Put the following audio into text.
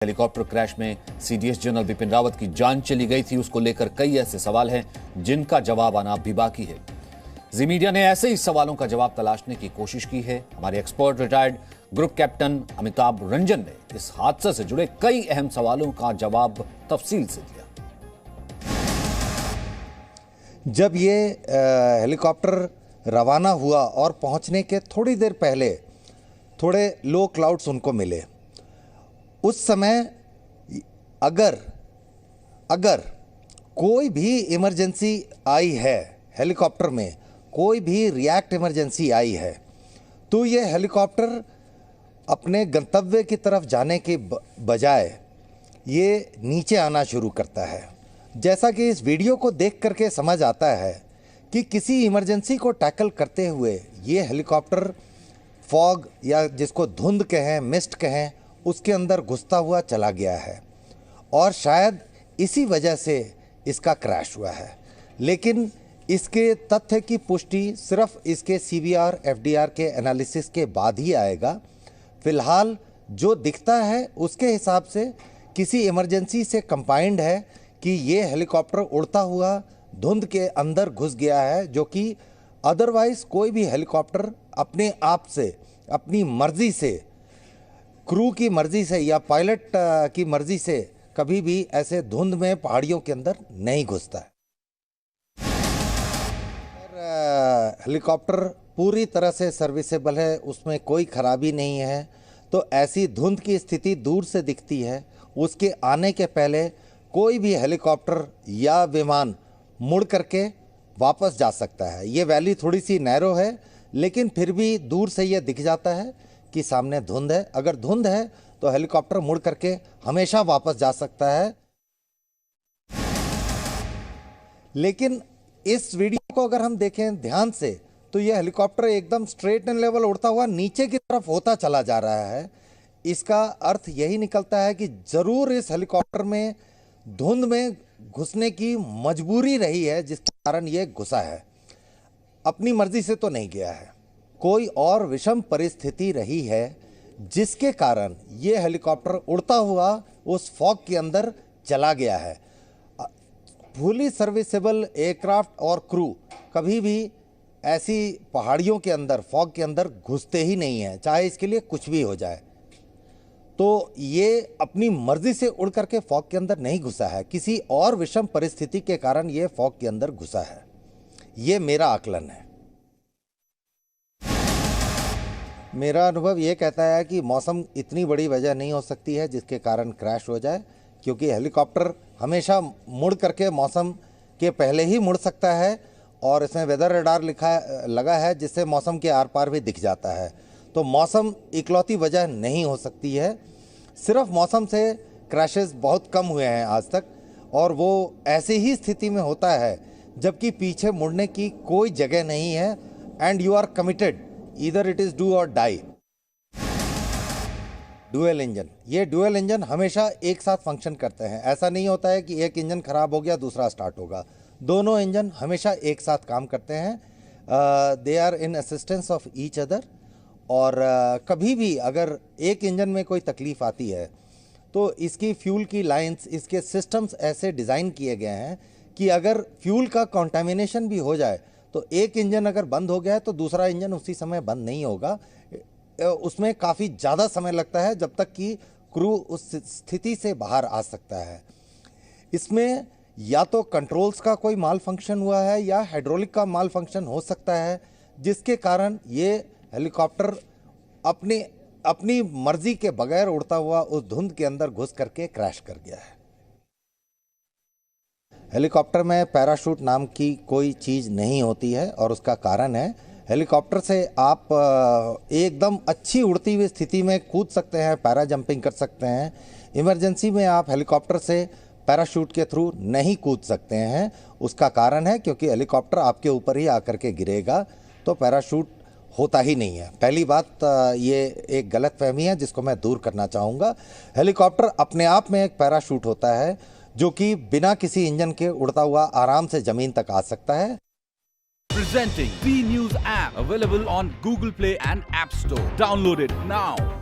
Helicopter crash में CDS general Bipin Rawat की जान चली गई थी, उसको लेकर कई ऐसे सवाल हैं जिनका जवाब आना अभी बाकी है। जी मीडिया ने ऐसे ही सवालों का जवाब तलाशने की कोशिश की है। हमारे expert retired group captain Amitabh Ranjan ने इस हादसे से जुड़े कई अहम सवालों का जवाब तफसील से दिया। जब ये हेलीकॉप्टर रवाना हुआ और पहुंचने के थोड़ी देर पहले थोड़े लो क्लाउड्स उनको मिले, उस समय अगर कोई भी इमरजेंसी आई है, हेलीकॉप्टर में कोई भी रिएक्ट इमरजेंसी आई है, तो ये हेलीकॉप्टर अपने गंतव्य की तरफ जाने के बजाय ये नीचे आना शुरू करता है। जैसा कि इस वीडियो को देख करके समझ आता है कि किसी इमरजेंसी को टैकल करते हुए ये हेलीकॉप्टर फॉग या जिसको धुंध कहें, मिस्ट कहें, उसके अंदर घुसता हुआ चला गया है और शायद इसी वजह से इसका क्रैश हुआ है। लेकिन इसके तथ्य की पुष्टि सिर्फ इसके CVR FDR के एनालिसिस के बाद ही आएगा। फिलहाल जो दिखता है उसके हिसाब से किसी इमरजेंसी से कंबाइंड है कि ये हेलीकॉप्टर उड़ता हुआ धुंध के अंदर घुस गया है, जो कि अदरवाइज कोई भी हेलीकॉप्टर अपने आप से, अपनी मर्जी से, क्रू की मर्जी से या पायलट की मर्जी से कभी भी ऐसे धुंध में पहाड़ियों के अंदर नहीं घुसता है। हेलीकॉप्टर पूरी तरह से सर्विसेबल है, उसमें कोई खराबी नहीं है, तो ऐसी धुंध की स्थिति दूर से दिखती है। उसके आने के पहले कोई भी हेलीकॉप्टर या विमान मुड़ करके वापस जा सकता है। ये वैली थोड़ी सी नैरो है, लेकिन फिर भी दूर से ये दिख जाता है कि सामने धुंध है। अगर धुंध है तो हेलीकॉप्टर मुड़ करके हमेशा वापस जा सकता है। लेकिन इस वीडियो को अगर हम देखें ध्यान से तो यह हेलीकॉप्टर एकदम स्ट्रेट एंड लेवल उड़ता हुआ नीचे की तरफ होता चला जा रहा है। इसका अर्थ यही निकलता है कि जरूर इस हेलीकॉप्टर में धुंध में घुसने की मजबूरी रही है, जिसके कारण यह घुसा है। अपनी मर्जी से तो नहीं गया है, कोई और विषम परिस्थिति रही है जिसके कारण यह हेलीकॉप्टर उड़ता हुआ उस फॉग के अंदर चला गया है। फुली सर्विसेबल एयरक्राफ्ट और क्रू कभी भी ऐसी पहाड़ियों के अंदर, फॉग के अंदर घुसते ही नहीं हैं, चाहे इसके लिए कुछ भी हो जाए। तो ये अपनी मर्जी से उड़ करके फॉग के अंदर नहीं घुसा है, किसी और विषम परिस्थिति के कारण ये फॉग के अंदर घुसा है। ये मेरा आकलन है। मेरा अनुभव ये कहता है कि मौसम इतनी बड़ी वजह नहीं हो सकती है जिसके कारण क्रैश हो जाए, क्योंकि हेलीकॉप्टर हमेशा मुड़ करके मौसम के पहले ही मुड़ सकता है और इसमें वेदर रडार लगा है जिससे मौसम के आर पार भी दिख जाता है। तो मौसम इकलौती वजह नहीं हो सकती है। सिर्फ मौसम से क्रैशेस बहुत कम हुए हैं आज तक, और वो ऐसी ही स्थिति में होता है जबकि पीछे मुड़ने की कोई जगह नहीं है and you are committed, either it is do or die. Dual engine, ये डुअल इंजन हमेशा एक साथ फंक्शन करते हैं। ऐसा नहीं होता है कि एक इंजन खराब हो गया दूसरा स्टार्ट होगा। दोनों इंजन हमेशा एक साथ काम करते हैं। They are in assistance of each other. और कभी भी अगर एक इंजन में कोई तकलीफ़ आती है तो इसकी फ्यूल की लाइंस, इसके सिस्टम्स ऐसे डिज़ाइन किए गए हैं कि अगर फ्यूल का कंटामिनेशन भी हो जाए तो एक इंजन अगर बंद हो गया है तो दूसरा इंजन उसी समय बंद नहीं होगा। उसमें काफ़ी ज़्यादा समय लगता है जब तक कि क्रू उस स्थिति से बाहर आ सकता है। इसमें या तो कंट्रोल्स का कोई माल फंक्शन हुआ है या हाइड्रोलिक का माल फंक्शन हो सकता है, जिसके कारण ये हेलीकॉप्टर अपनी मर्जी के बगैर उड़ता हुआ उस धुंध के अंदर घुस करके क्रैश कर गया है। हेलीकॉप्टर में पैराशूट नाम की कोई चीज़ नहीं होती है और उसका कारण है, हेलीकॉप्टर से आप एकदम अच्छी उड़ती हुई स्थिति में कूद सकते हैं, पैरा जंपिंग कर सकते हैं। इमरजेंसी में आप हेलीकॉप्टर से पैराशूट के थ्रू नहीं कूद सकते हैं। उसका कारण है क्योंकि हेलीकॉप्टर आपके ऊपर ही आकर के गिरेगा, तो पैराशूट होता ही नहीं है। पहली बात, ये एक गलत फहमी है जिसको मैं दूर करना चाहूँगा। हेलीकॉप्टर अपने आप में एक पैराशूट होता है जो कि बिना किसी इंजन के उड़ता हुआ आराम से ज़मीन तक आ सकता है। Presenting B News app, available on Google Play and App Store. Download it now.